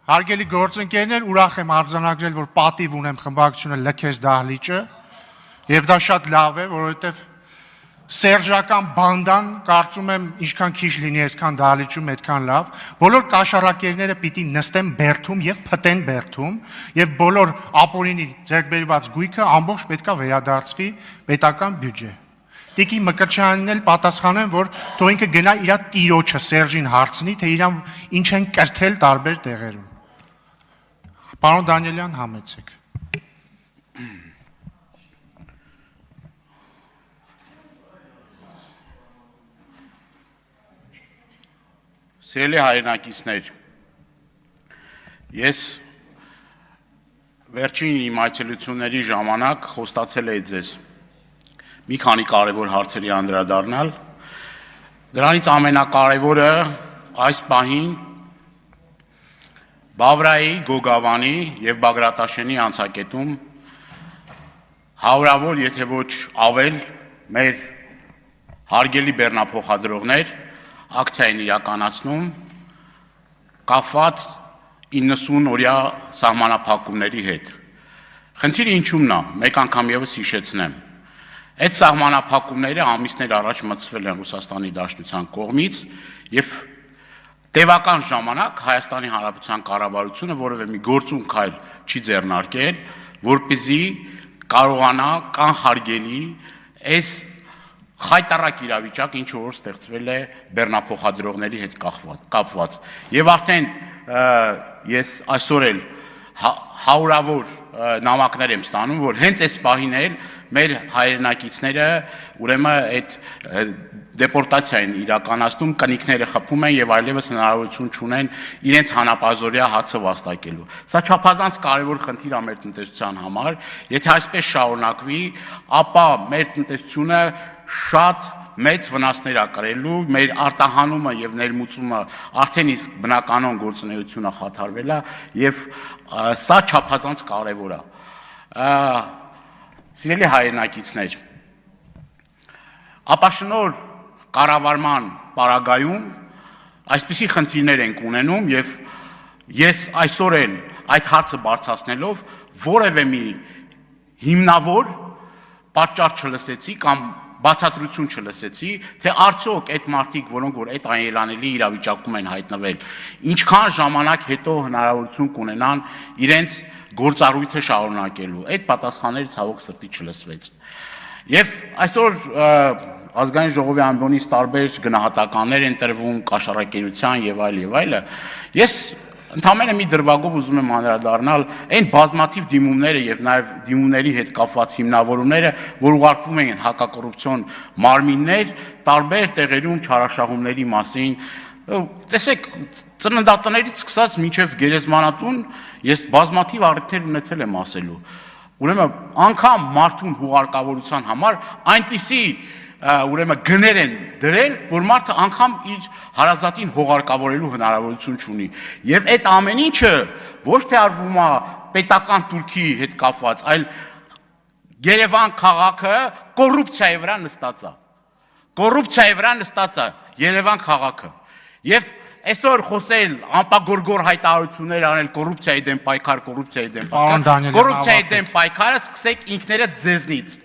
Հարգելի գործընկերներ, ուրախ եմ արձանագրել, որ պատիվ ունեմ խմբակցությունը լքես դահլիճը, եւ դա շատ լավ է, որովհետեւ սերժական բանդան կարծում եմ ինչքան քիչ լինի այսքան դահլիճում, այդքան լավ։ Բոլոր կաշառակերները պիտի նստեն բերդում եւ փտեն բերդում, եւ բոլոր ապօրինի ձեռքբերված գույքը ամբողջ պետքա վերադարձվի պետական բյուջե։ Տիկի Մկրտչյանին էլ պատասխանեմ, որ թող ինքը գնա իր տիրոջը Սերժին հարցնի, թե իրան ինչ են կրթել տարբեր տեղերում։ Պարոն Դանիելյան, համեցեք։ Սիրելի հայրենակիցներ, ես վերջին իմ այցելությունների ժամանակ խոստացել էի ձեզ մի քանի կարևոր հարցերի անդրադառնալ, դրանից ամենակարևորը այս պահին Բավրայի, Գոգավանի և Բագրատաշենի անցակետում հարյուրավոր, եթե ոչ ավել, մեր հարգելի բեռնափոխադրողներ ակցիա են իրականացնում կապված 90-օրյա սահմանափակումների հետ։ Խնդիրը ինչումն է, մեկ անգամ ևս հիշեցնեմ։ Այդ սահմանափակումները ամիսներ առաջ մտցվել են Ռուսաստանի Դաշնության կողմից և տևական ժամանակ Հայաստանի Հանրապետության կառավարությունը որևէ մի գործուն քայլ չի ձեռնարկել, որպեսզի կարողանա կանխարգելի այս խայտառակ իրավիճակը, ինչ որ ստեղծվել է բեռնափոխադրողների հետ կապված։ Եվ արդեն ես այսօր էլ հարյուրավոր նամակներ եմ ստանում, որ հենց այս պահին էլ մեր հայրենակիցները ուրեմն այդ դեպորտացիա են իրականացնում, կնիկները խփում են եւ այլևս հնարավորություն չունեն իրենց հանապազորյա հացը վաստակելու։ Սա չափազանց կարևոր խնդիր է մեր տնտեսության համար, եթե այսպես շարունակվի, ապա մեր տնտեսությունը շատ մեծ վնասներ է կրելու, մեր արտահանումը եւ ներմուծումը արդեն իսկ բնականon գործունեությունը խաթարվել է եւ սա չափազանց կարևոր է։ Սիրելի հայրենակիցներ, ապաշնոր կառավարման պարագայում այսպիսի խնդիրներ ենք ունենում եւ ես այսօր էլ այդ հարցը բարձրացնելով որևէ մի հիմնավոր պատճառ չլսեցի կամ բացատրություն չլսեցի, թե արդյոք այդ մարդիկ, որոնք որ այդ անելանելի իրավիճակում են հայտնվել, ինչքան ժամանակ հետո հնարավորություն կունենան իրենց գործառույթը շարունակելու։ Այդ պատասխանները ցավոք սրտի չլսվեց։ Եվ այսօր ազգային ժողովի ամբիոնից տարբեր գնահատականներ են տրվում կաշառակերության եւ այլը, ես ընդամենը մի դրվագով ուզում եմ անդրադառնալ այն բազմաթիվ դիմումները եւ նաեւ դիմումների հետ կապված հիմնավորումները, որ ուղարկվում են հակակոռուպցիոն մարմիններ տարբեր տեղերում չարաշահումների մասին։ Տեսեք, ծննդատներից սկսած մինչև գերեզմանատուն ես բազմաթիվ առիթներ ունեցել եմ ասելու։ Ուրեմն անգամ մարդուն հուղարկավորության համար այնպիսի ուրեմն գներ են դրել, որ մարդը անգամ իր հարազատին հողարկավորելու հնարավորություն չունի։ Եվ այդ ամեն ինչը ոչ թե արվում է պետական թուրքի հետ կապված, այլ Երևան քաղաքը կոռուպցիայի վրա նստած է։ Կոռուպցիայի վրա նստած է Երևան քաղաքը։ Եվ այսօր խոսել անպագորգոր հայտարարություններ անել կոռուպցիայի դեմ պայքար, կոռուպցիայի դեմ պայքար, կոռուպցիայի դեմ պայքարը սկսեք ինքներդ ձեզնից։